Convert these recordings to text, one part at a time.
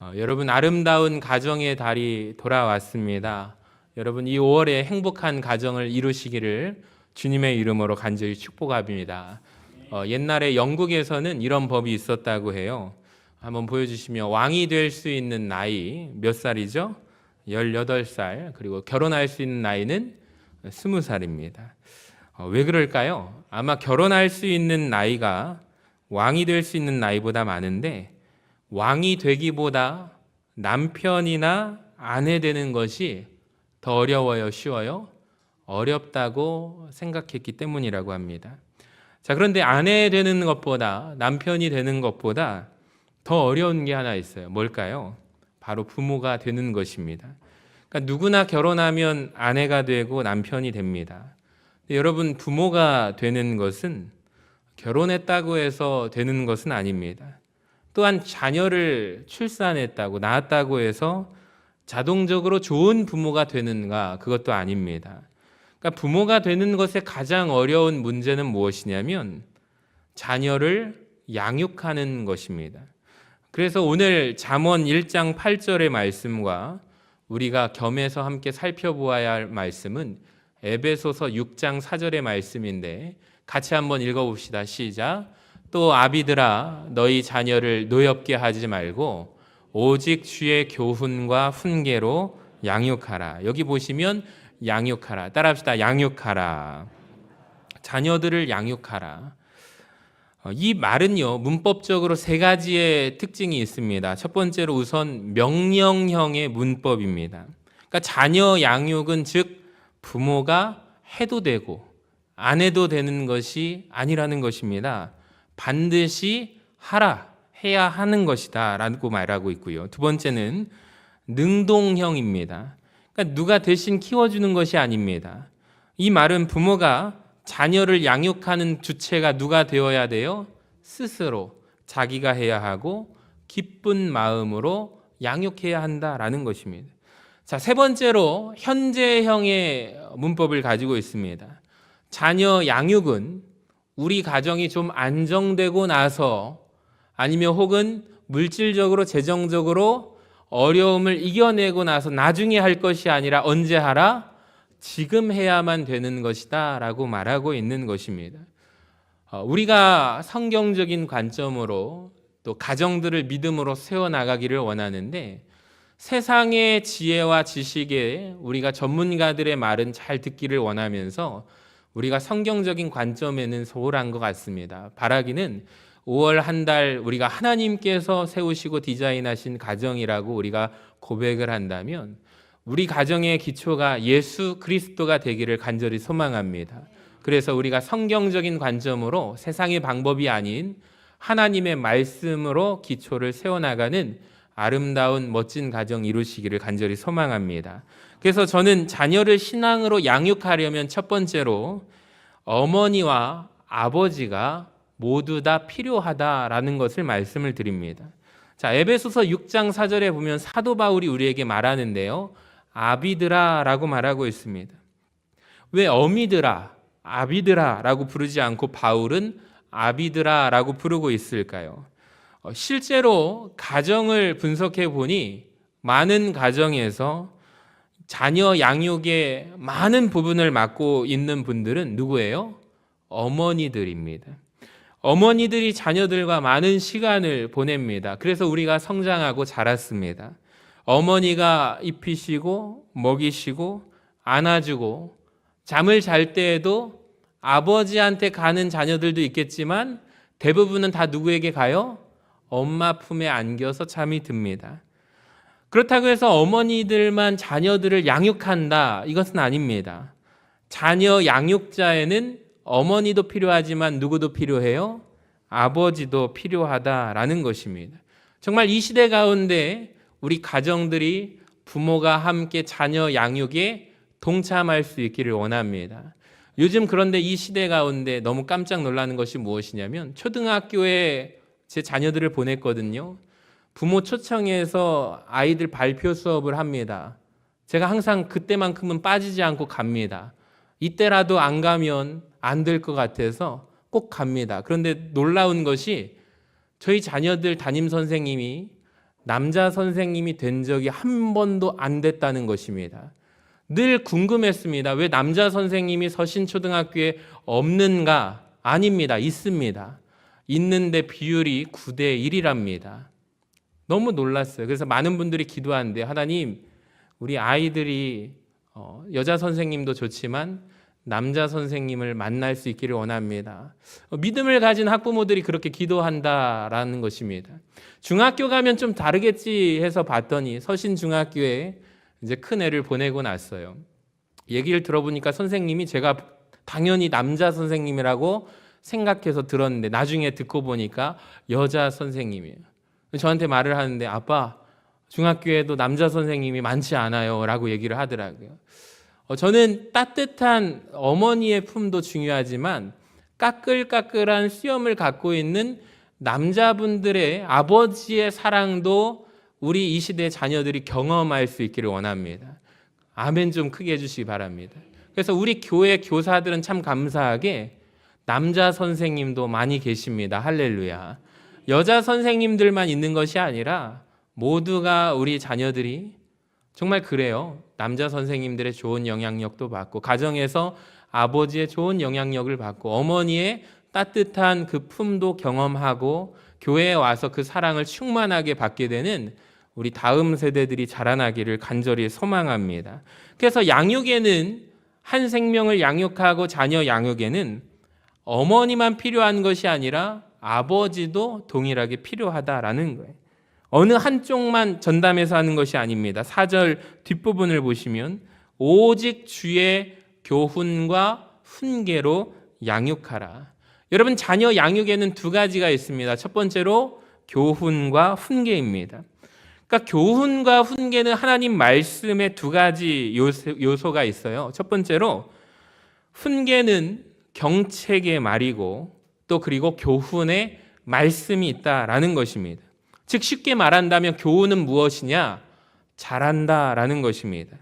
여러분, 아름다운 가정의 달이 돌아왔습니다. 여러분, 이 5월에 행복한 가정을 이루시기를 주님의 이름으로 간절히 축복합니다. 옛날에 영국에서는 이런 법이 있었다고 해요. 한번 보여주시면, 왕이 될 수 있는 나이 몇 살이죠? 18살. 그리고 결혼할 수 있는 나이는 20살입니다. 왜 그럴까요? 아마 결혼할 수 있는 나이가 왕이 될 수 있는 나이보다 많은데, 왕이 되기보다 남편이나 아내 되는 것이 더 어려워요, 쉬워요? 어렵다고 생각했기 때문이라고 합니다. 자, 그런데 아내 되는 것보다, 남편이 되는 것보다 더 어려운 게 하나 있어요. 뭘까요? 바로 부모가 되는 것입니다. 그러니까 누구나 결혼하면 아내가 되고 남편이 됩니다. 여러분, 부모가 되는 것은 결혼했다고 해서 되는 것은 아닙니다. 또한 자녀를 출산했다고, 낳았다고 해서 자동적으로 좋은 부모가 되는가, 그것도 아닙니다. 그러니까 부모가 되는 것의 가장 어려운 문제는 무엇이냐면 자녀를 양육하는 것입니다. 그래서 오늘 잠언 1장 8절의 말씀과 우리가 겸해서 함께 살펴보아야 할 말씀은 에베소서 6장 4절의 말씀인데, 같이 한번 읽어봅시다. 시작. 또 아비들아, 너희 자녀를 노엽게 하지 말고 오직 주의 교훈과 훈계로 양육하라. 여기 보시면 양육하라. 따라합시다. 양육하라. 자녀들을 양육하라. 이 말은요, 문법적으로 세 가지의 특징이 있습니다. 첫 번째로 우선 명령형의 문법입니다. 그러니까 자녀 양육은 즉 부모가 해도 되고 안 해도 되는 것이 아니라는 것입니다. 반드시 하라, 해야 하는 것이다 라고 말하고 있고요. 두 번째는 능동형입니다. 그러니까 누가 대신 키워주는 것이 아닙니다. 이 말은 부모가 자녀를 양육하는 주체가 누가 되어야 돼요? 스스로 자기가 해야 하고 기쁜 마음으로 양육해야 한다라는 것입니다. 자, 세 번째로 현재형의 문법을 가지고 있습니다. 자녀 양육은 우리 가정이 좀 안정되고 나서, 아니면 혹은 물질적으로 재정적으로 어려움을 이겨내고 나서 나중에 할 것이 아니라 언제 하라? 지금 해야만 되는 것이다 라고 말하고 있는 것입니다. 우리가 성경적인 관점으로 또 가정들을 믿음으로 세워나가기를 원하는데, 세상의 지혜와 지식에 우리가 전문가들의 말은 잘 듣기를 원하면서 우리가 성경적인 관점에는 소홀한 것 같습니다. 바라기는 5월 한 달 우리가 하나님께서 세우시고 디자인하신 가정이라고 우리가 고백을 한다면 우리 가정의 기초가 예수 그리스도가 되기를 간절히 소망합니다. 그래서 우리가 성경적인 관점으로 세상의 방법이 아닌 하나님의 말씀으로 기초를 세워나가는 아름다운 멋진 가정 이루시기를 간절히 소망합니다. 그래서 저는 자녀를 신앙으로 양육하려면 첫 번째로 어머니와 아버지가 모두 다 필요하다라는 것을 말씀을 드립니다. 자, 에베소서 6장 4절에 보면 사도 바울이 우리에게 말하는데요, 아비들아 라고 말하고 있습니다. 왜 어미들아, 아비들아 라고 부르지 않고 바울은 아비들아 라고 부르고 있을까요? 실제로 가정을 분석해 보니 많은 가정에서 자녀 양육의 많은 부분을 맡고 있는 분들은 누구예요? 어머니들입니다. 어머니들이 자녀들과 많은 시간을 보냅니다. 그래서 우리가 성장하고 자랐습니다. 어머니가 입히시고 먹이시고 안아주고, 잠을 잘 때에도 아버지한테 가는 자녀들도 있겠지만 대부분은 다 누구에게 가요? 엄마 품에 안겨서 잠이 듭니다. 그렇다고 해서 어머니들만 자녀들을 양육한다, 이것은 아닙니다. 자녀 양육자에는 어머니도 필요하지만 누구도 필요해요? 아버지도 필요하다라는 것입니다. 정말 이 시대 가운데 우리 가정들이 부모가 함께 자녀 양육에 동참할 수 있기를 원합니다. 요즘 그런데 이 시대 가운데 너무 깜짝 놀라는 것이 무엇이냐면, 초등학교에 제 자녀들을 보냈거든요. 부모 초청해서 아이들 발표 수업을 합니다. 제가 항상 그때만큼은 빠지지 않고 갑니다. 이때라도 안 가면 안 될 것 같아서 꼭 갑니다. 그런데 놀라운 것이 저희 자녀들 담임 선생님이 남자 선생님이 된 적이 한 번도 안 됐다는 것입니다. 늘 궁금했습니다. 왜 남자 선생님이 서신초등학교에 없는가? 아닙니다. 있습니다. 있는데 비율이 9대 1이랍니다. 너무 놀랐어요. 그래서 많은 분들이 기도하는데, 하나님, 우리 아이들이 여자 선생님도 좋지만 남자 선생님을 만날 수 있기를 원합니다. 믿음을 가진 학부모들이 그렇게 기도한다라는 것입니다. 중학교 가면 좀 다르겠지 해서 봤더니 서신중학교에 이제 큰 애를 보내고 났어요. 얘기를 들어보니까 선생님이 제가 당연히 남자 선생님이라고 생각해서 들었는데 나중에 듣고 보니까 여자 선생님이에요. 저한테 말을 하는데, 아빠, 중학교에도 남자 선생님이 많지 않아요 라고 얘기를 하더라고요. 저는 따뜻한 어머니의 품도 중요하지만 까끌까끌한 수염을 갖고 있는 남자분들의 아버지의 사랑도 우리 이 시대의 자녀들이 경험할 수 있기를 원합니다. 아멘 좀 크게 해주시기 바랍니다. 그래서 우리 교회 교사들은 참 감사하게 남자 선생님도 많이 계십니다. 할렐루야. 여자 선생님들만 있는 것이 아니라 모두가 우리 자녀들이 정말 그래요. 남자 선생님들의 좋은 영향력도 받고, 가정에서 아버지의 좋은 영향력을 받고, 어머니의 따뜻한 그 품도 경험하고, 교회에 와서 그 사랑을 충만하게 받게 되는 우리 다음 세대들이 자라나기를 간절히 소망합니다. 그래서 양육에는, 한 생명을 양육하고 자녀 양육에는 어머니만 필요한 것이 아니라 아버지도 동일하게 필요하다라는 거예요. 어느 한쪽만 전담해서 하는 것이 아닙니다. 4절 뒷부분을 보시면 오직 주의 교훈과 훈계로 양육하라. 여러분, 자녀 양육에는 두 가지가 있습니다. 첫 번째로 교훈과 훈계입니다. 그러니까 교훈과 훈계는 하나님 말씀의 두 가지 요소가 있어요. 첫 번째로 훈계는 경책의 말이고, 또 그리고 교훈의 말씀이 있다라는 것입니다. 즉 쉽게 말한다면 교훈은 무엇이냐? 잘한다라는 것입니다.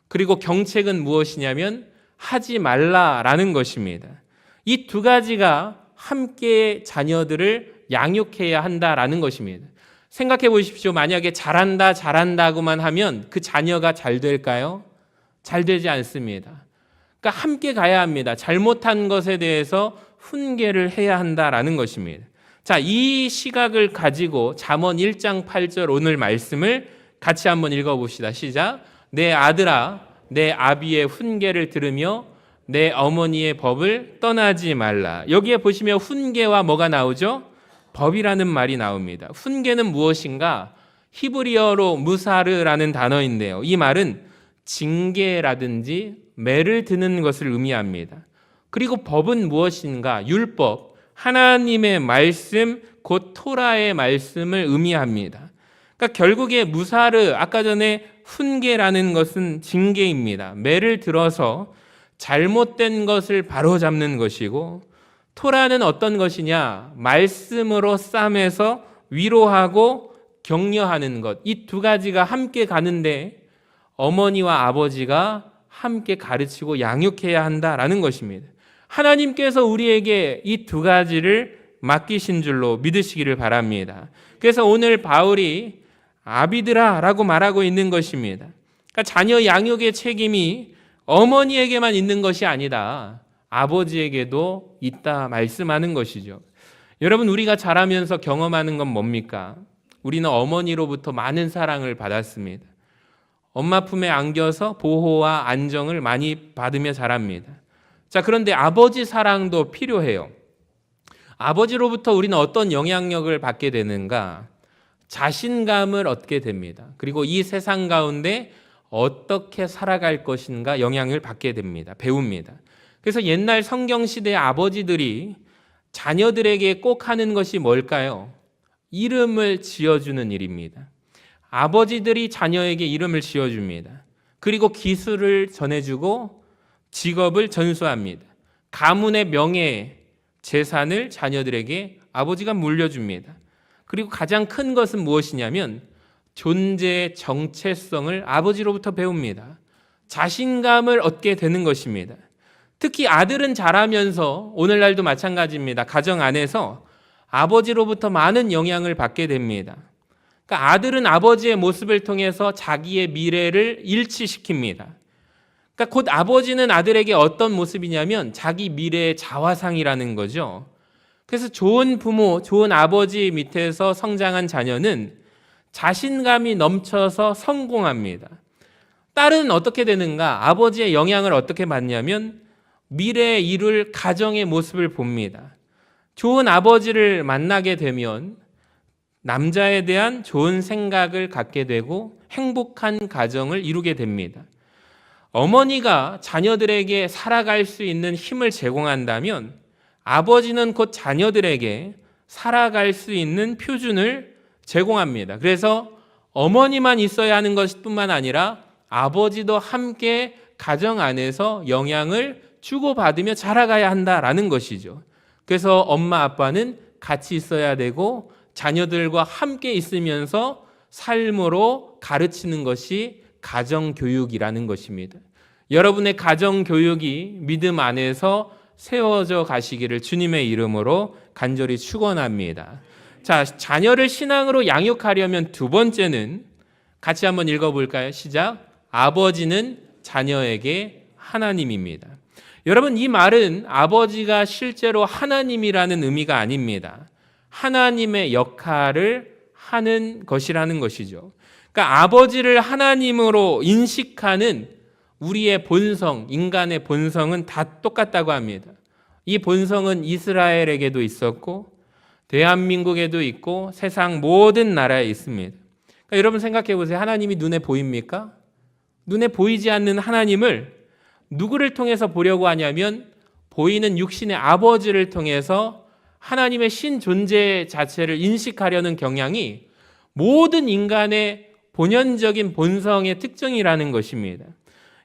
그리고 경책은 무엇이냐면 하지 말라라는 것입니다. 이 두 가지가 함께 자녀들을 양육해야 한다라는 것입니다. 생각해 보십시오. 만약에 잘한다고만 하면 그 자녀가 잘 될까요? 잘 되지 않습니다. 그러니까 함께 가야 합니다. 잘못한 것에 대해서 훈계를 해야 한다라는 것입니다. 자, 이 시각을 가지고 잠언 1장 8절 오늘 말씀을 같이 한번 읽어봅시다. 시작. 내 아들아, 내 아비의 훈계를 들으며 내 어머니의 법을 떠나지 말라. 여기에 보시면 훈계와 뭐가 나오죠? 법이라는 말이 나옵니다. 훈계는 무엇인가? 히브리어로 무사르라는 단어인데요. 이 말은 징계라든지 매를 드는 것을 의미합니다. 그리고 법은 무엇인가? 율법, 하나님의 말씀, 곧 토라의 말씀을 의미합니다. 그러니까 결국에 무사르, 아까 전에 훈계라는 것은 징계입니다. 매를 들어서 잘못된 것을 바로잡는 것이고, 토라는 어떤 것이냐? 말씀으로 싸매서 위로하고 격려하는 것. 이 두 가지가 함께 가는데 어머니와 아버지가 함께 가르치고 양육해야 한다라는 것입니다. 하나님께서 우리에게 이 두 가지를 맡기신 줄로 믿으시기를 바랍니다. 그래서 오늘 바울이 아비들아라고 말하고 있는 것입니다. 그러니까 자녀 양육의 책임이 어머니에게만 있는 것이 아니다. 아버지에게도 있다 말씀하는 것이죠. 여러분, 우리가 자라면서 경험하는 건 뭡니까? 우리는 어머니로부터 많은 사랑을 받았습니다. 엄마 품에 안겨서 보호와 안정을 많이 받으며 자랍니다. 자, 그런데 아버지 사랑도 필요해요. 아버지로부터 우리는 어떤 영향력을 받게 되는가? 자신감을 얻게 됩니다. 그리고 이 세상 가운데 어떻게 살아갈 것인가 영향을 받게 됩니다. 배웁니다. 그래서 옛날 성경시대의 아버지들이 자녀들에게 꼭 하는 것이 뭘까요? 이름을 지어주는 일입니다. 아버지들이 자녀에게 이름을 지어줍니다. 그리고 기술을 전해주고 직업을 전수합니다. 가문의 명예, 재산을 자녀들에게 아버지가 물려줍니다. 그리고 가장 큰 것은 무엇이냐면 존재의 정체성을 아버지로부터 배웁니다. 자신감을 얻게 되는 것입니다. 특히 아들은 자라면서 오늘날도 마찬가지입니다. 가정 안에서 아버지로부터 많은 영향을 받게 됩니다. 그러니까 아들은 아버지의 모습을 통해서 자기의 미래를 일치시킵니다. 그러니까 곧 아버지는 아들에게 어떤 모습이냐면 자기 미래의 자화상이라는 거죠. 그래서 좋은 부모, 좋은 아버지 밑에서 성장한 자녀는 자신감이 넘쳐서 성공합니다. 딸은 어떻게 되는가? 아버지의 영향을 어떻게 받냐면 미래에 이룰 가정의 모습을 봅니다. 좋은 아버지를 만나게 되면 남자에 대한 좋은 생각을 갖게 되고 행복한 가정을 이루게 됩니다. 어머니가 자녀들에게 살아갈 수 있는 힘을 제공한다면 아버지는 곧 자녀들에게 살아갈 수 있는 표준을 제공합니다. 그래서 어머니만 있어야 하는 것뿐만 아니라 아버지도 함께 가정 안에서 영향을 주고받으며 자라가야 한다라는 것이죠. 그래서 엄마 아빠는 같이 있어야 되고 자녀들과 함께 있으면서 삶으로 가르치는 것이 가정교육이라는 것입니다. 여러분의 가정교육이 믿음 안에서 세워져 가시기를 주님의 이름으로 간절히 축원합니다. 자, 자녀를 신앙으로 양육하려면 두 번째는 같이 한번 읽어볼까요? 시작. 아버지는 자녀에게 하나님입니다. 여러분, 이 말은 아버지가 실제로 하나님이라는 의미가 아닙니다. 하나님의 역할을 하는 것이라는 것이죠. 그러니까 아버지를 하나님으로 인식하는 우리의 본성, 인간의 본성은 다 똑같다고 합니다. 이 본성은 이스라엘에게도 있었고 대한민국에도 있고 세상 모든 나라에 있습니다. 그러니까 여러분 생각해 보세요. 하나님이 눈에 보입니까? 눈에 보이지 않는 하나님을 누구를 통해서 보려고 하냐면 보이는 육신의 아버지를 통해서 하나님의 신 존재 자체를 인식하려는 경향이 모든 인간의 본연적인 본성의 특징이라는 것입니다.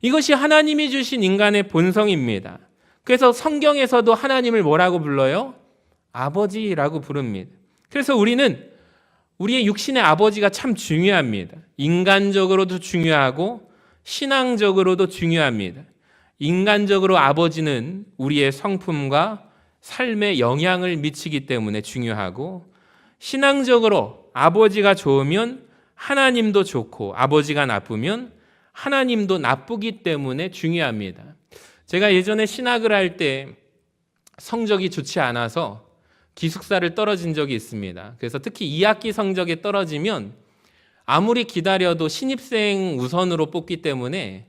이것이 하나님이 주신 인간의 본성입니다. 그래서 성경에서도 하나님을 뭐라고 불러요? 아버지라고 부릅니다. 그래서 우리는 우리의 육신의 아버지가 참 중요합니다. 인간적으로도 중요하고 신앙적으로도 중요합니다. 인간적으로 아버지는 우리의 성품과 삶에 영향을 미치기 때문에 중요하고 신앙적으로 아버지가 좋으면 하나님도 좋고 아버지가 나쁘면 하나님도 나쁘기 때문에 중요합니다. 제가 예전에 신학을 할 때 성적이 좋지 않아서 기숙사를 떨어진 적이 있습니다. 그래서 특히 2학기 성적이 떨어지면 아무리 기다려도 신입생 우선으로 뽑기 때문에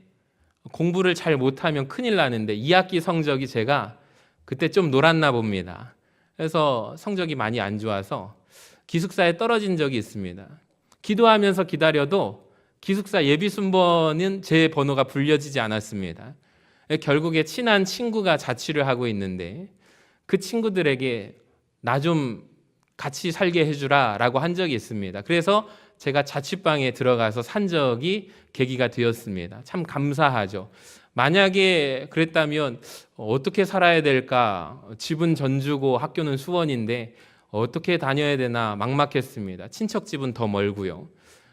공부를 잘 못하면 큰일 나는데 2학기 성적이 제가 그때 좀 놀았나 봅니다. 그래서 성적이 많이 안 좋아서 기숙사에 떨어진 적이 있습니다. 기도하면서 기다려도 기숙사 예비 순번은 제 번호가 불려지지 않았습니다. 결국에 친한 친구가 자취를 하고 있는데 그 친구들에게 나 좀 같이 살게 해주라 라고 한 적이 있습니다. 그래서 제가 자취방에 들어가서 산 적이 계기가 되었습니다. 참 감사하죠. 만약에 그랬다면 어떻게 살아야 될까? 집은 전주고 학교는 수원인데 어떻게 다녀야 되나 막막했습니다. 친척 집은 더 멀고요.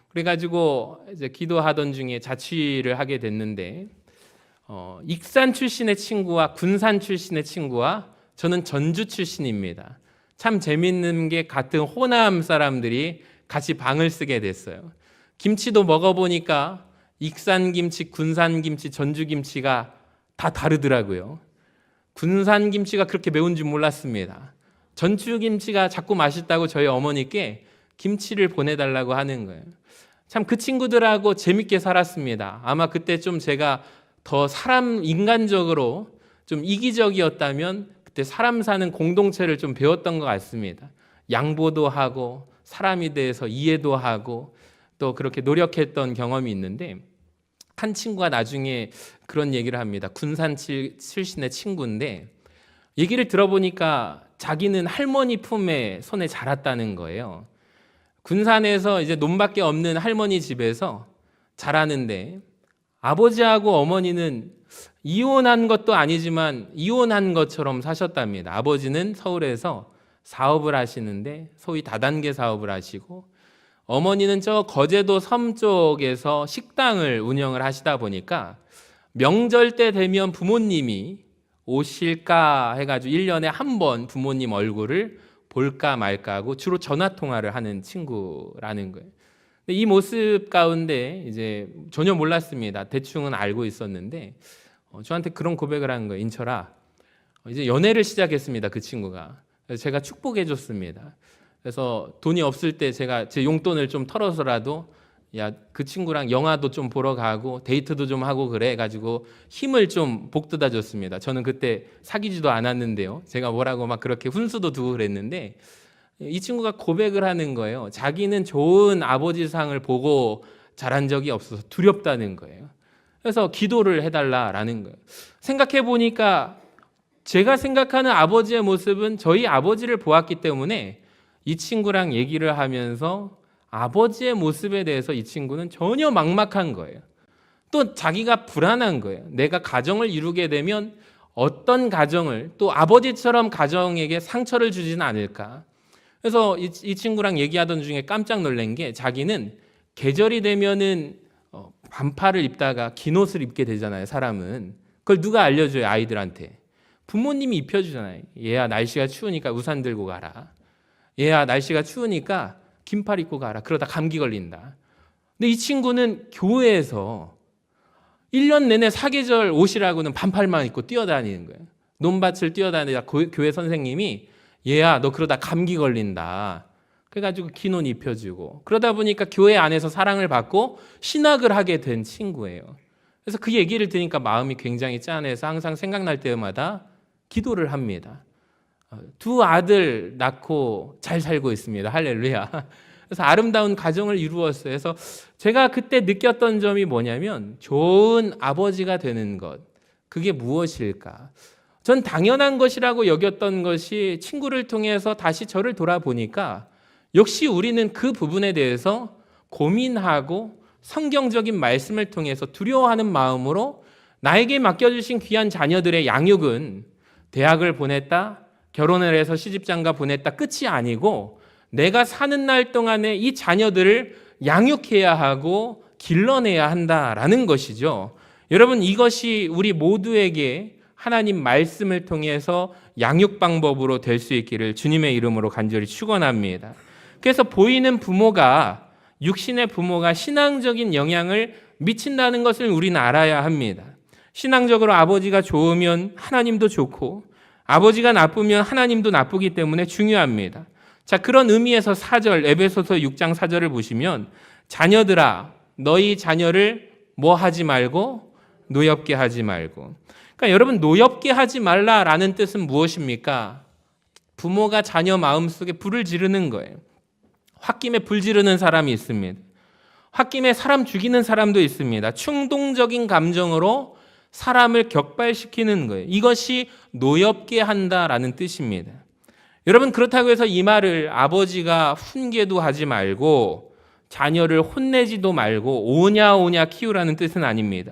그래가지고 이제 기도하던 중에 자취를 하게 됐는데 익산 출신의 친구와 군산 출신의 친구와 저는 전주 출신입니다. 참 재밌는 게 같은 호남 사람들이 같이 방을 쓰게 됐어요. 김치도 먹어보니까 익산 김치, 군산 김치, 전주 김치가 다 다르더라고요. 군산 김치가 그렇게 매운 줄 몰랐습니다. 전주 김치가 자꾸 맛있다고 저희 어머니께 김치를 보내달라고 하는 거예요. 참 그 친구들하고 재밌게 살았습니다. 아마 그때 좀 제가 더 인간적으로 좀 이기적이었다면 그때 사람 사는 공동체를 좀 배웠던 것 같습니다. 양보도 하고 사람에 대해서 이해도 하고 또 그렇게 노력했던 경험이 있는데 한 친구가 나중에 그런 얘기를 합니다. 군산 출신의 친구인데 얘기를 들어보니까 자기는 할머니 품에 손에 자랐다는 거예요. 군산에서 이제 논밖에 없는 할머니 집에서 자라는데 아버지하고 어머니는 이혼한 것도 아니지만 이혼한 것처럼 사셨답니다. 아버지는 서울에서 사업을 하시는데 소위 다단계 사업을 하시고 어머니는 저 거제도 섬 쪽에서 식당을 운영을 하시다 보니까 명절 때 되면 부모님이 오실까 해가지고 1년에 한 번 부모님 얼굴을 볼까 말까 하고 주로 전화 통화를 하는 친구라는 거예요. 이 모습 가운데 이제 전혀 몰랐습니다. 대충은 알고 있었는데 저한테 그런 고백을 한 거예요. 인철아, 이제 연애를 시작했습니다. 그 친구가. 그래서 제가 축복해 줬습니다. 그래서 돈이 없을 때 제가 제 용돈을 좀 털어서라도 야, 그 친구랑 영화도 좀 보러 가고 데이트도 좀 하고 그래 가지고 힘을 좀 복돋아 줬습니다. 저는 그때 사귀지도 않았는데요. 제가 뭐라고 막 그렇게 훈수도 두고 그랬는데 이 친구가 고백을 하는 거예요. 자기는 좋은 아버지상을 보고 자란 적이 없어서 두렵다는 거예요. 그래서 기도를 해달라라는 거예요. 생각해 보니까 제가 생각하는 아버지의 모습은 저희 아버지를 보았기 때문에 이 친구랑 얘기를 하면서 아버지의 모습에 대해서 이 친구는 전혀 막막한 거예요. 또 자기가 불안한 거예요. 내가 가정을 이루게 되면 어떤 가정을 또 아버지처럼 가정에게 상처를 주지는 않을까. 그래서 이 친구랑 얘기하던 중에 깜짝 놀란 게 자기는 계절이 되면은 반팔을 입다가 긴 옷을 입게 되잖아요. 사람은. 그걸 누가 알려줘요? 아이들한테. 부모님이 입혀주잖아요. 얘야 날씨가 추우니까 우산 들고 가라. 얘야 날씨가 추우니까 긴팔 입고 가라. 그러다 감기 걸린다. 근데 이 친구는 교회에서 1년 내내 사계절 옷이라고는 반팔만 입고 뛰어다니는 거예요. 논밭을 뛰어다니다 교회 선생님이 얘야 너 그러다 감기 걸린다. 그래가지고 긴 옷 입혀주고 그러다 보니까 교회 안에서 사랑을 받고 신학을 하게 된 친구예요. 그래서 그 얘기를 들으니까 마음이 굉장히 짠해서 항상 생각날 때마다 기도를 합니다. 2 아들 낳고 잘 살고 있습니다. 할렐루야. 그래서 아름다운 가정을 이루었어요. 그래서 제가 그때 느꼈던 점이 뭐냐면 좋은 아버지가 되는 것, 그게 무엇일까? 전 당연한 것이라고 여겼던 것이 친구를 통해서 다시 저를 돌아보니까 역시 우리는 그 부분에 대해서 고민하고 성경적인 말씀을 통해서 두려워하는 마음으로 나에게 맡겨주신 귀한 자녀들의 양육은 대학을 보냈다, 결혼을 해서 시집장가 보냈다 끝이 아니고 내가 사는 날 동안에 이 자녀들을 양육해야 하고 길러내야 한다라는 것이죠. 여러분 이것이 우리 모두에게 하나님 말씀을 통해서 양육 방법으로 될 수 있기를 주님의 이름으로 간절히 축원합니다. 그래서 보이는 부모가 육신의 부모가 신앙적인 영향을 미친다는 것을 우리는 알아야 합니다. 신앙적으로 아버지가 좋으면 하나님도 좋고 아버지가 나쁘면 하나님도 나쁘기 때문에 중요합니다. 자, 그런 의미에서 4절 에베소서 6장 4절을 보시면 자녀들아 너희 자녀를 뭐 하지 말고 노엽게 하지 말고. 그러니까 여러분 노엽게 하지 말라라는 뜻은 무엇입니까? 부모가 자녀 마음속에 불을 지르는 거예요. 홧김에 불 지르는 사람이 있습니다. 홧김에 사람 죽이는 사람도 있습니다. 충동적인 감정으로 사람을 격발시키는 거예요. 이것이 노엽게 한다라는 뜻입니다. 여러분 그렇다고 해서 이 말을 아버지가 훈계도 하지 말고 자녀를 혼내지도 말고 오냐 키우라는 뜻은 아닙니다.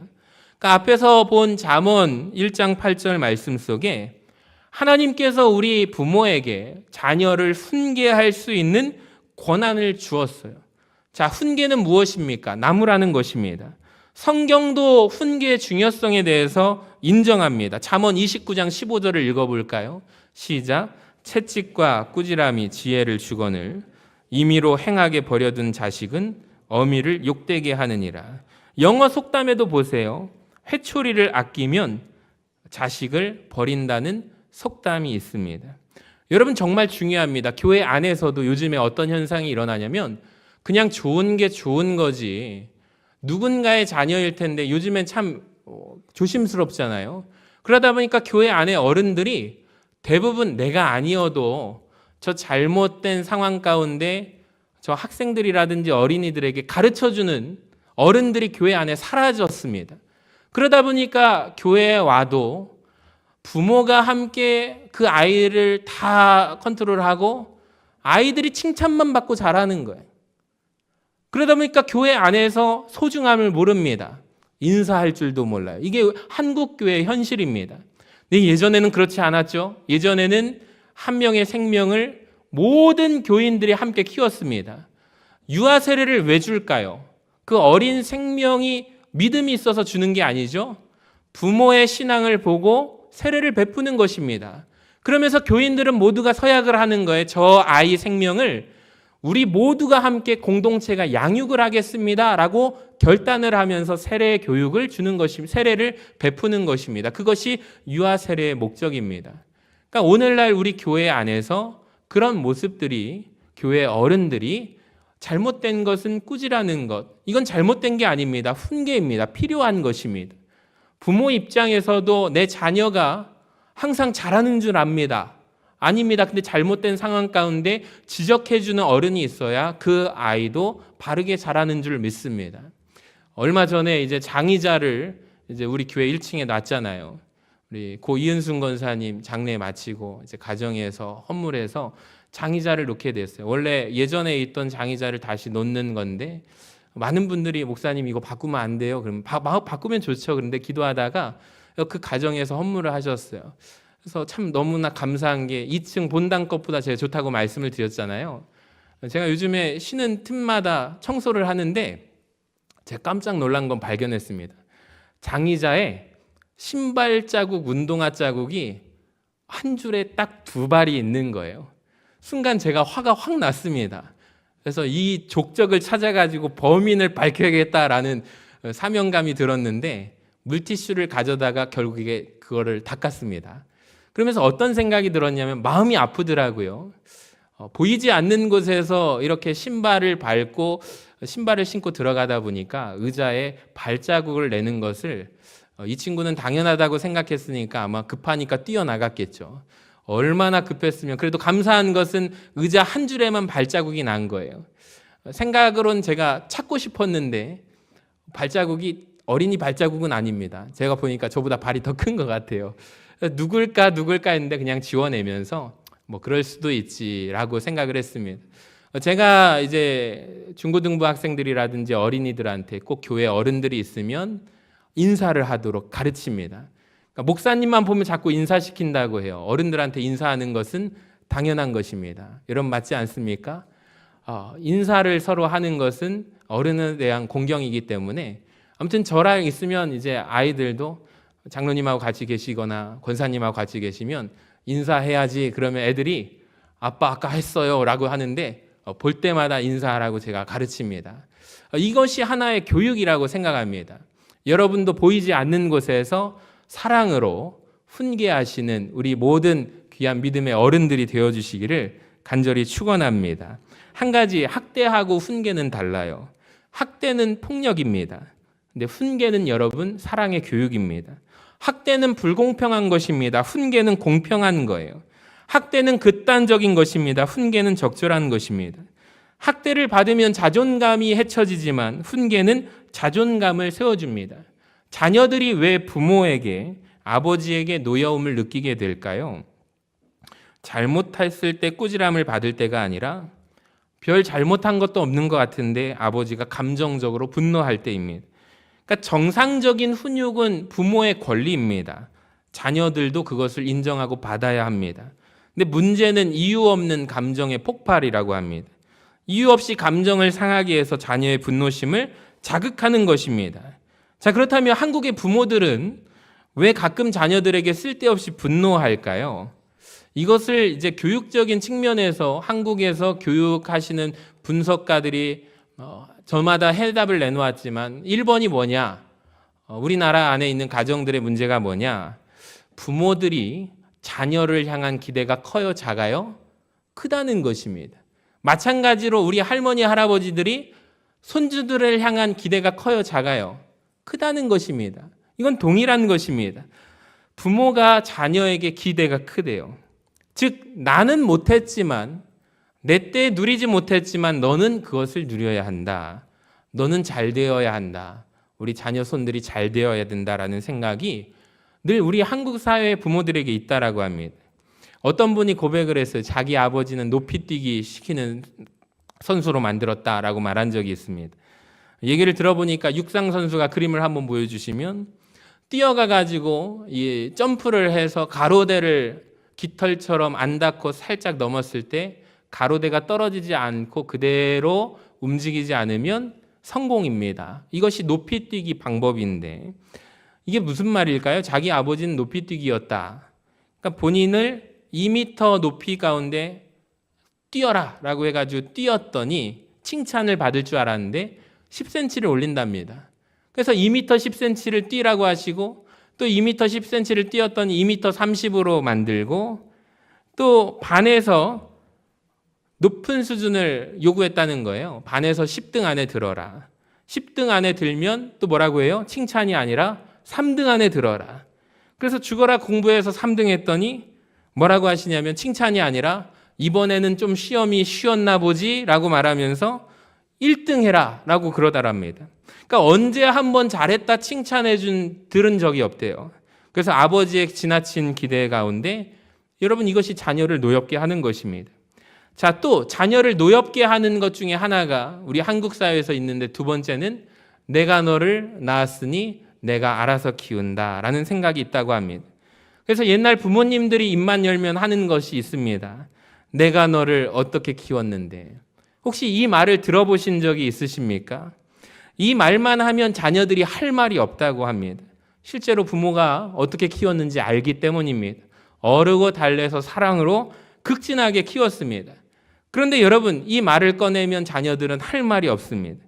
그러니까 앞에서 본 잠언 1장 8절 말씀 속에 하나님께서 우리 부모에게 자녀를 훈계할 수 있는 권한을 주었어요. 자, 훈계는 무엇입니까? 나무라는 것입니다. 성경도 훈계의 중요성에 대해서 인정합니다. 잠언 29장 15절을 읽어볼까요? 시작. 채찍과 꾸지람이 지혜를 주거늘 임의로 행하게 버려둔 자식은 어미를 욕되게 하느니라. 영어 속담에도 보세요. 회초리를 아끼면 자식을 버린다는 속담이 있습니다. 여러분 정말 중요합니다. 교회 안에서도 요즘에 어떤 현상이 일어나냐면 그냥 좋은 게 좋은 거지 누군가의 자녀일 텐데 요즘엔 참 조심스럽잖아요. 그러다 보니까 교회 안에 어른들이 대부분 내가 아니어도 저 잘못된 상황 가운데 저 학생들이라든지 어린이들에게 가르쳐주는 어른들이 교회 안에 사라졌습니다. 그러다 보니까 교회에 와도 부모가 함께 그 아이를 다 컨트롤하고 아이들이 칭찬만 받고 자라는 거예요. 그러다 보니까 교회 안에서 소중함을 모릅니다. 인사할 줄도 몰라요. 이게 한국 교회의 현실입니다. 근데 예전에는 그렇지 않았죠. 예전에는 한 명의 생명을 모든 교인들이 함께 키웠습니다. 유아 세례를 왜 줄까요? 그 어린 생명이 믿음이 있어서 주는 게 아니죠. 부모의 신앙을 보고 세례를 베푸는 것입니다. 그러면서 교인들은 모두가 서약을 하는 거예요. 저 아이 생명을 우리 모두가 함께 공동체가 양육을 하겠습니다라고 결단을 하면서 세례 교육을 주는 것입니다. 세례를 베푸는 것입니다. 그것이 유아 세례의 목적입니다. 그러니까 오늘날 우리 교회 안에서 그런 모습들이, 교회 어른들이 잘못된 것은 꾸지라는 것, 이건 잘못된 게 아닙니다. 훈계입니다. 필요한 것입니다. 부모 입장에서도 내 자녀가 항상 잘하는 줄 압니다. 아닙니다. 근데 잘못된 상황 가운데 지적해주는 어른이 있어야 그 아이도 바르게 자라는 줄 믿습니다. 얼마 전에 이제 장의자를 이제 우리 교회 1층에 놨잖아요. 우리 고 이은순 권사님 장례 마치고 이제 가정에서 헌물해서 장의자를 놓게 됐어요. 원래 예전에 있던 장의자를 다시 놓는 건데 많은 분들이 목사님 이거 바꾸면 안 돼요. 그럼 바꾸면 좋죠. 그런데 기도하다가 그 가정에서 헌물을 하셨어요. 그래서 참 너무나 감사한 게 2층 본당 것보다 제가 좋다고 말씀을 드렸잖아요. 제가 요즘에 쉬는 틈마다 청소를 하는데 제가 깜짝 놀란 건 발견했습니다. 장의자에 신발 자국, 운동화 자국이 한 줄에 딱 2발이 있는 거예요. 순간 제가 화가 확 났습니다. 그래서 이 족적을 찾아가지고 범인을 밝혀야겠다라는 사명감이 들었는데 물티슈를 가져다가 결국에 그거를 닦았습니다. 그러면서 어떤 생각이 들었냐면 마음이 아프더라고요. 보이지 않는 곳에서 이렇게 신발을 밟고 신발을 신고 들어가다 보니까 의자에 발자국을 내는 것을 이 친구는 당연하다고 생각했으니까 아마 급하니까 뛰어나갔겠죠. 얼마나 급했으면. 그래도 감사한 것은 의자 한 줄에만 발자국이 난 거예요. 생각으론 제가 찾고 싶었는데 발자국이 어린이 발자국은 아닙니다. 제가 보니까 저보다 발이 더 큰 것 같아요. 누굴까 했는데 그냥 지워내면서 뭐 그럴 수도 있지라고 생각을 했습니다. 제가 이제 중고등부 학생들이라든지 어린이들한테 꼭 교회 어른들이 있으면 인사를 하도록 가르칩니다. 그러니까 목사님만 보면 자꾸 인사시킨다고 해요. 어른들한테 인사하는 것은 당연한 것입니다. 여러분 맞지 않습니까? 인사를 서로 하는 것은 어른에 대한 공경이기 때문에 아무튼 저랑 있으면 이제 아이들도 장로님하고 같이 계시거나 권사님하고 같이 계시면 인사해야지. 그러면 애들이 아빠 아까 했어요 라고 하는데 볼 때마다 인사하라고 제가 가르칩니다. 이것이 하나의 교육이라고 생각합니다. 여러분도 보이지 않는 곳에서 사랑으로 훈계하시는 우리 모든 귀한 믿음의 어른들이 되어주시기를 간절히 축원합니다. 한 가지, 학대하고 훈계는 달라요. 학대는 폭력입니다. 근데 훈계는 여러분 사랑의 교육입니다. 학대는 불공평한 것입니다. 훈계는 공평한 거예요. 학대는 극단적인 것입니다. 훈계는 적절한 것입니다. 학대를 받으면 자존감이 해쳐지지만 훈계는 자존감을 세워줍니다. 자녀들이 왜 부모에게, 아버지에게 노여움을 느끼게 될까요? 잘못했을 때 꾸지람을 받을 때가 아니라 별 잘못한 것도 없는 것 같은데 아버지가 감정적으로 분노할 때입니다. 그러니까 정상적인 훈육은 부모의 권리입니다. 자녀들도 그것을 인정하고 받아야 합니다. 근데 문제는 이유 없는 감정의 폭발이라고 합니다. 이유 없이 감정을 상하게 해서 자녀의 분노심을 자극하는 것입니다. 자, 그렇다면 한국의 부모들은 왜 가끔 자녀들에게 쓸데없이 분노할까요? 이것을 이제 교육적인 측면에서 한국에서 교육하시는 분석가들이 저마다 해답을 내놓았지만 1번이 뭐냐? 우리나라 안에 있는 가정들의 문제가 뭐냐? 부모들이 자녀를 향한 기대가 커요, 작아요? 크다는 것입니다. 마찬가지로 우리 할머니, 할아버지들이 손주들을 향한 기대가 커요, 작아요? 크다는 것입니다. 이건 동일한 것입니다. 부모가 자녀에게 기대가 크대요. 즉 나는 못했지만 내 때 누리지 못했지만 너는 그것을 누려야 한다. 너는 잘 되어야 한다. 우리 자녀 손들이 잘 되어야 된다라는 생각이 늘 우리 한국 사회의 부모들에게 있다라고 합니다. 어떤 분이 고백을 했어요. 자기 아버지는 높이뛰기 시키는 선수로 만들었다라고 말한 적이 있습니다. 얘기를 들어보니까 육상 선수가 그림을 한번 보여주시면 뛰어가가지고 이 점프를 해서 가로대를 깃털처럼 안 닿고 살짝 넘었을 때 가로대가 떨어지지 않고 그대로 움직이지 않으면 성공입니다. 이것이 높이뛰기 방법인데 이게 무슨 말일까요? 자기 아버지는 높이뛰기였다. 그러니까 본인을 2m 높이 가운데 뛰어라 라고 해가지고 뛰었더니 칭찬을 받을 줄 알았는데 10cm를 올린답니다. 그래서 2m 10cm를 뛰라고 하시고 또 2m 10cm를 뛰었더니 2m 30으로 만들고 또 반에서 높은 수준을 요구했다는 거예요. 반에서 10등 안에 들어라. 10등 안에 들면 또 뭐라고 해요? 칭찬이 아니라 3등 안에 들어라. 그래서 죽어라 공부해서 3등 했더니 뭐라고 하시냐면 칭찬이 아니라 이번에는 좀 시험이 쉬웠나 보지 라고 말하면서 1등 해라 라고 그러더랍니다. 그러니까 언제 한번 잘했다 칭찬해 들은 적이 없대요. 그래서 아버지의 지나친 기대 가운데 여러분 이것이 자녀를 노엽게 하는 것입니다. 자, 또 자녀를 노엽게 하는 것 중에 하나가 우리 한국 사회에서 있는데 두 번째는 내가 너를 낳았으니 내가 알아서 키운다 라는 생각이 있다고 합니다. 그래서 옛날 부모님들이 입만 열면 하는 것이 있습니다. 내가 너를 어떻게 키웠는데. 혹시 이 말을 들어보신 적이 있으십니까? 이 말만 하면 자녀들이 할 말이 없다고 합니다. 실제로 부모가 어떻게 키웠는지 알기 때문입니다. 어르고 달래서 사랑으로 극진하게 키웠습니다. 그런데 여러분, 이 말을 꺼내면 자녀들은 할 말이 없습니다.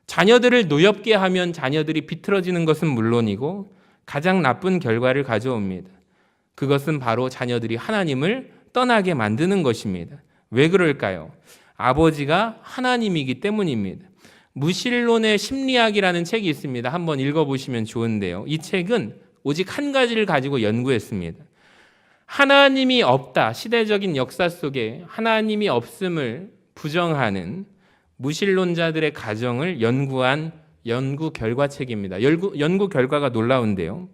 자녀들을 노엽게 하면 자녀들이 비틀어지는 것은 물론이고 가장 나쁜 결과를 가져옵니다. 그것은 바로 자녀들이 하나님을 떠나게 만드는 것입니다. 왜 그럴까요? 아버지가 하나님이기 때문입니다. 무신론의 심리학이라는 책이 있습니다. 한번 읽어보시면 좋은데요. 이 책은 오직 한 가지를 가지고 연구했습니다. 하나님이 없다, 시대적인 역사 속에 하나님이 없음을 부정하는 무신론자들의 가정을 연구한 연구 결과책입니다. 연구 결과가 놀라운데요.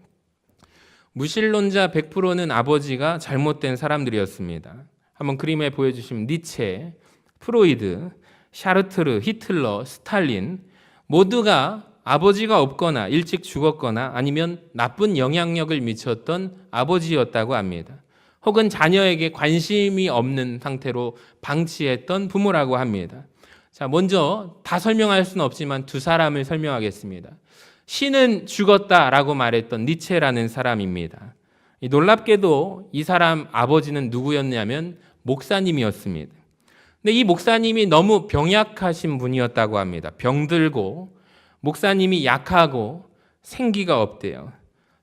무신론자 100%는 아버지가 잘못된 사람들이었습니다. 한번 그림에 보여주시면 니체, 프로이드, 샤르트르, 히틀러, 스탈린 모두가 아버지가 없거나 일찍 죽었거나 아니면 나쁜 영향력을 미쳤던 아버지였다고 합니다. 혹은 자녀에게 관심이 없는 상태로 방치했던 부모라고 합니다. 자, 먼저 다 설명할 수는 없지만 두 사람을 설명하겠습니다. 신은 죽었다라고 말했던 니체라는 사람입니다. 놀랍게도 이 사람 아버지는 누구였냐면 목사님이었습니다. 근데 이 목사님이 너무 병약하신 분이었다고 합니다. 병들고 목사님이 약하고 생기가 없대요.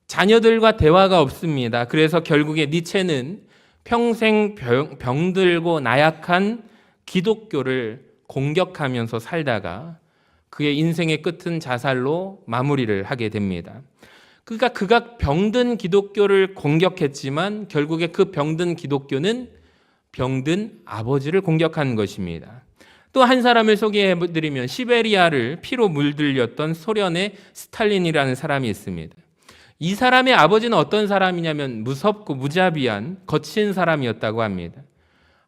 자녀들과 대화가 없습니다. 그래서 결국에 니체는 평생 병들고 나약한 기독교를 공격하면서 살다가 그의 인생의 끝은 자살로 마무리를 하게 됩니다. 그러니까 그가 병든 기독교를 공격했지만 결국에 그 병든 기독교는 병든 아버지를 공격한 것입니다. 또 한 사람을 소개해드리면 시베리아를 피로 물들였던 소련의 스탈린이라는 사람이 있습니다. 이 사람의 아버지는 어떤 사람이냐면 무섭고 무자비한 거친 사람이었다고 합니다.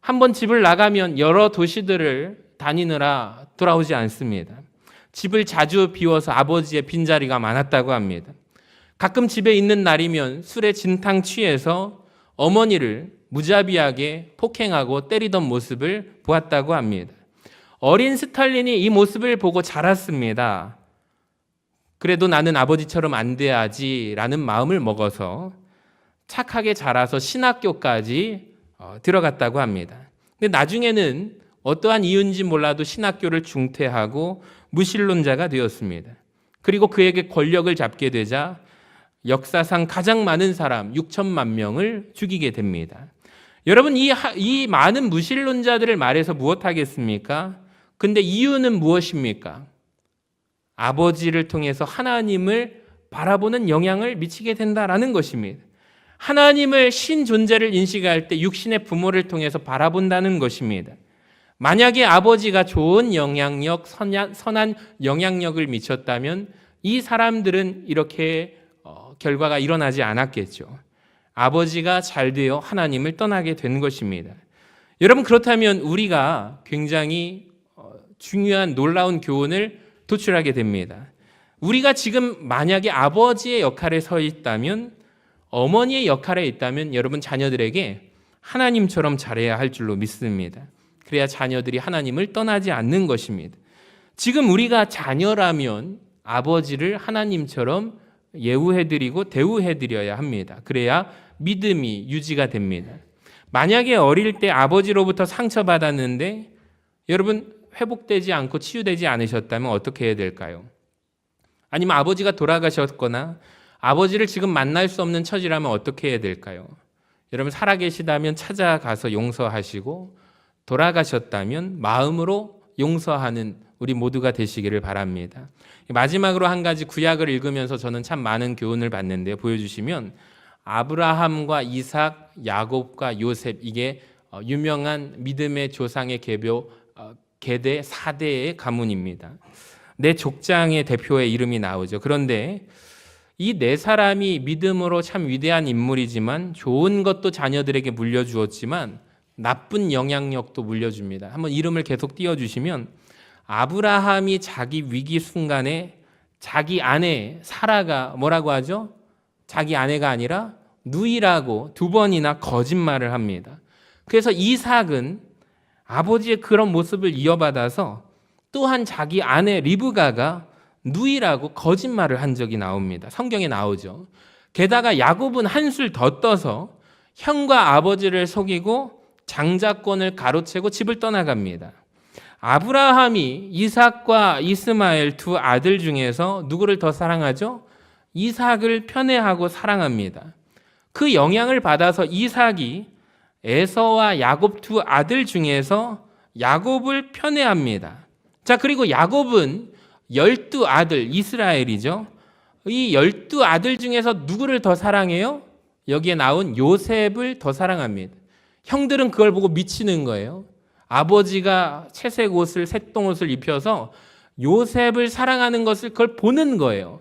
한번 집을 나가면 여러 도시들을 다니느라 돌아오지 않습니다. 집을 자주 비워서 아버지의 빈자리가 많았다고 합니다. 가끔 집에 있는 날이면 술에 진탕 취해서 어머니를 무자비하게 폭행하고 때리던 모습을 보았다고 합니다. 어린 스탈린이 이 모습을 보고 자랐습니다. 그래도 나는 아버지처럼 안 돼야지라는 마음을 먹어서 착하게 자라서 신학교까지 들어갔다고 합니다. 근데 나중에는 어떠한 이유인지 몰라도 신학교를 중퇴하고 무신론자가 되었습니다. 그리고 그에게 권력을 잡게 되자 역사상 가장 많은 사람 6천만 명을 죽이게 됩니다. 여러분, 이 많은 무신론자들을 말해서 무엇하겠습니까? 근데 이유는 무엇입니까? 아버지를 통해서 하나님을 바라보는 영향을 미치게 된다라는 것입니다. 하나님을 신 존재를 인식할 때 육신의 부모를 통해서 바라본다는 것입니다. 만약에 아버지가 좋은 영향력, 선한 영향력을 미쳤다면 이 사람들은 이렇게 결과가 일어나지 않았겠죠. 아버지가 잘 되어 하나님을 떠나게 된 것입니다. 여러분, 그렇다면 우리가 굉장히 중요한 놀라운 교훈을 도출하게 됩니다. 우리가 지금 만약에 아버지의 역할에 서 있다면, 어머니의 역할에 있다면 여러분 자녀들에게 하나님처럼 잘해야 할 줄로 믿습니다. 그래야 자녀들이 하나님을 떠나지 않는 것입니다. 지금 우리가 자녀라면 아버지를 하나님처럼 예우해드리고 대우해드려야 합니다. 그래야 믿음이 유지가 됩니다. 만약에 어릴 때 아버지로부터 상처받았는데 여러분 회복되지 않고 치유되지 않으셨다면 어떻게 해야 될까요? 아니면 아버지가 돌아가셨거나 아버지를 지금 만날 수 없는 처지라면 어떻게 해야 될까요? 여러분 살아계시다면 찾아가서 용서하시고 돌아가셨다면 마음으로 용서하는 우리 모두가 되시기를 바랍니다. 마지막으로 한 가지 구약을 읽으면서 저는 참 많은 교훈을 받는데요. 보여주시면 아브라함과 이삭, 야곱과 요셉, 이게 유명한 믿음의 조상의 계보 계대 4대의 가문입니다. 내 족장의 대표의 이름이 나오죠. 그런데 이 네 사람이 믿음으로 참 위대한 인물이지만 좋은 것도 자녀들에게 물려주었지만 나쁜 영향력도 물려줍니다. 한번 이름을 계속 띄워주시면 아브라함이 자기 위기 순간에 자기 아내 사라가 뭐라고 하죠? 자기 아내가 아니라 누이라고 2번이나 거짓말을 합니다. 그래서 이삭은 아버지의 그런 모습을 이어받아서 또한 자기 아내 리브가가 누이라고 거짓말을 한 적이 나옵니다. 성경에 나오죠. 게다가 야곱은 한술 더 떠서 형과 아버지를 속이고 장자권을 가로채고 집을 떠나갑니다. 아브라함이 이삭과 이스마엘 2 아들 중에서 누구를 더 사랑하죠? 이삭을 편애하고 사랑합니다. 그 영향을 받아서 이삭이 에서와 야곱 2 아들 중에서 야곱을 편애합니다. 자, 그리고 야곱은 12아들, 이스라엘이죠. 이 12아들 중에서 누구를 더 사랑해요? 여기에 나온 요셉을 더 사랑합니다. 형들은 그걸 보고 미치는 거예요. 아버지가 채색 옷을, 새똥옷을 입혀서 요셉을 사랑하는 것을 그걸 보는 거예요.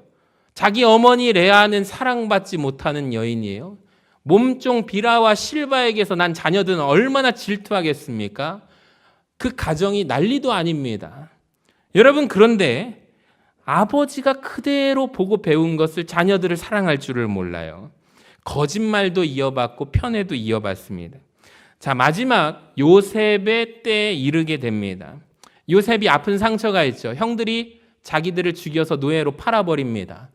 자기 어머니 레아는 사랑받지 못하는 여인이에요. 몸종 비라와 실바에게서 난 자녀들은 얼마나 질투하겠습니까? 그 가정이 난리도 아닙니다. 여러분, 그런데 아버지가 그대로 보고 배운 것을 자녀들을 사랑할 줄을 몰라요. 거짓말도 이어받고 편애도 이어받습니다. 자, 마지막 요셉의 때에 이르게 됩니다. 요셉이 아픈 상처가 있죠. 형들이 자기들을 죽여서 노예로 팔아버립니다.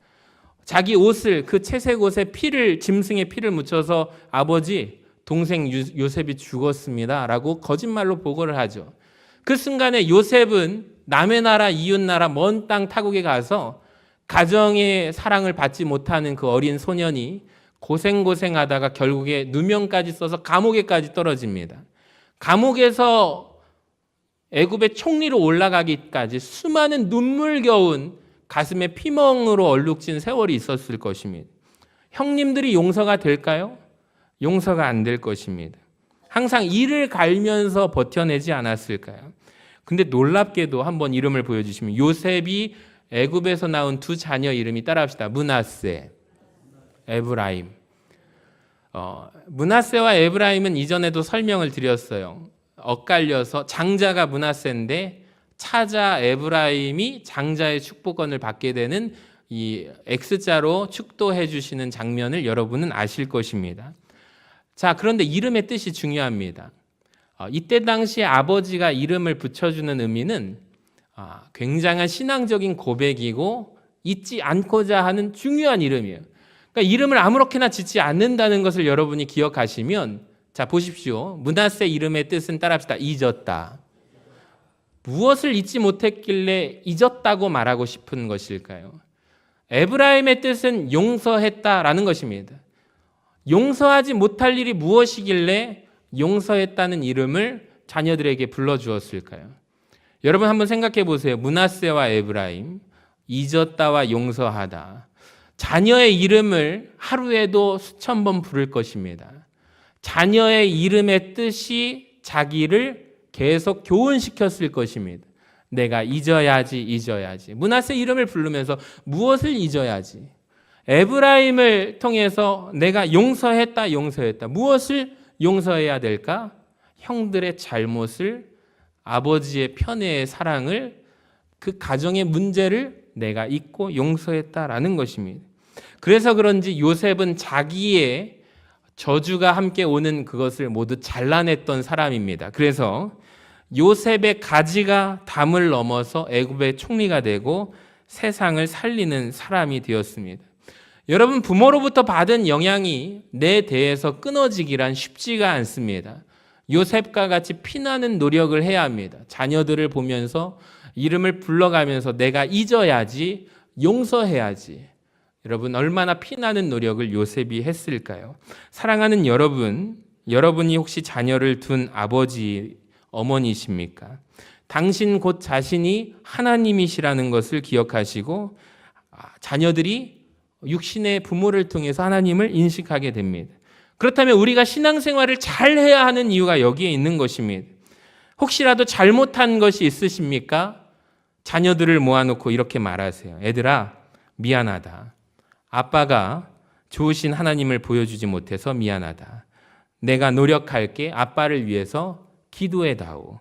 자기 옷을, 그 채색 옷에 피를, 짐승의 피를 묻혀서 아버지, 동생 요셉이 죽었습니다 라고 거짓말로 보고를 하죠. 그 순간에 요셉은 남의 나라, 이웃 나라, 먼 땅 타국에 가서 가정의 사랑을 받지 못하는 그 어린 소년이 고생하다가 결국에 누명까지 써서 감옥에까지 떨어집니다. 감옥에서 애굽의 총리로 올라가기까지 수많은 눈물겨운 가슴에 피멍으로 얼룩진 세월이 있었을 것입니다. 형님들이 용서가 될까요? 용서가 안 될 것입니다. 항상 이를 갈면서 버텨내지 않았을까요? 근데 놀랍게도 한번 이름을 보여주시면 요셉이 애굽에서 나온 2 자녀 이름이 따라합시다. 므낫세, 에브라임. 므낫세와 에브라임은 이전에도 설명을 드렸어요. 엇갈려서 장자가 므낫세인데 차자 에브라임이 장자의 축복권을 받게 되는 이 X자로 축도해 주시는 장면을 여러분은 아실 것입니다. 자, 그런데 이름의 뜻이 중요합니다. 이때 당시 아버지가 이름을 붙여주는 의미는 굉장한 신앙적인 고백이고 잊지 않고자 하는 중요한 이름이에요. 그러니까 이름을 아무렇게나 짓지 않는다는 것을 여러분이 기억하시면, 자, 보십시오. 므낫세 이름의 뜻은 따라합시다. 잊었다. 무엇을 잊지 못했길래 잊었다고 말하고 싶은 것일까요? 에브라임의 뜻은 용서했다라는 것입니다. 용서하지 못할 일이 무엇이길래 용서했다는 이름을 자녀들에게 불러주었을까요? 여러분 한번 생각해 보세요. 므낫세와 에브라임, 잊었다와 용서하다. 자녀의 이름을 하루에도 수천 번 부를 것입니다. 자녀의 이름의 뜻이 자기를 계속 교훈시켰을 것입니다. 내가 잊어야지. 므낫세 이름을 부르면서 무엇을 잊어야지? 에브라임을 통해서 내가 용서했다. 무엇을 용서해야 될까? 형들의 잘못을, 아버지의 편애의 사랑을, 그 가정의 문제를 내가 잊고 용서했다라는 것입니다. 그래서 그런지 요셉은 자기의 저주가 함께 오는 그것을 모두 잘라냈던 사람입니다. 그래서 요셉의 가지가 담을 넘어서 애굽의 총리가 되고 세상을 살리는 사람이 되었습니다. 여러분, 부모로부터 받은 영향이 내 대에서 끊어지기란 쉽지가 않습니다. 요셉과 같이 피나는 노력을 해야 합니다. 자녀들을 보면서 이름을 불러가면서 내가 잊어야지, 용서해야지. 여러분, 얼마나 피나는 노력을 요셉이 했을까요? 사랑하는 여러분, 여러분이 혹시 자녀를 둔 아버지, 어머니십니까? 당신 곧 자신이 하나님이시라는 것을 기억하시고 자녀들이 육신의 부모를 통해서 하나님을 인식하게 됩니다. 그렇다면 우리가 신앙생활을 잘 해야 하는 이유가 여기에 있는 것입니다. 혹시라도 잘못한 것이 있으십니까? 자녀들을 모아놓고 이렇게 말하세요. 애들아, 미안하다. 아빠가 좋으신 하나님을 보여주지 못해서 미안하다. 내가 노력할게. 아빠를 위해서 기도해다오.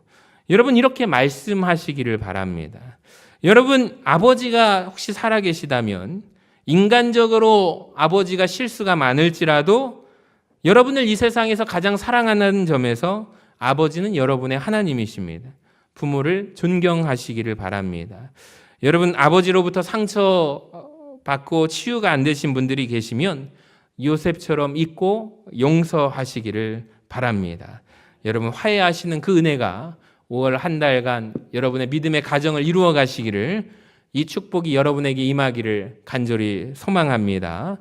여러분, 이렇게 말씀하시기를 바랍니다. 여러분, 아버지가 혹시 살아계시다면 인간적으로 아버지가 실수가 많을지라도 여러분을 이 세상에서 가장 사랑하는 점에서 아버지는 여러분의 하나님이십니다. 부모를 존경하시기를 바랍니다. 여러분, 아버지로부터 상처받고 치유가 안 되신 분들이 계시면 요셉처럼 잊고 용서하시기를 바랍니다. 여러분, 화해하시는 그 은혜가 5월 한 달간 여러분의 믿음의 가정을 이루어 가시기를, 이 축복이 여러분에게 임하기를 간절히 소망합니다.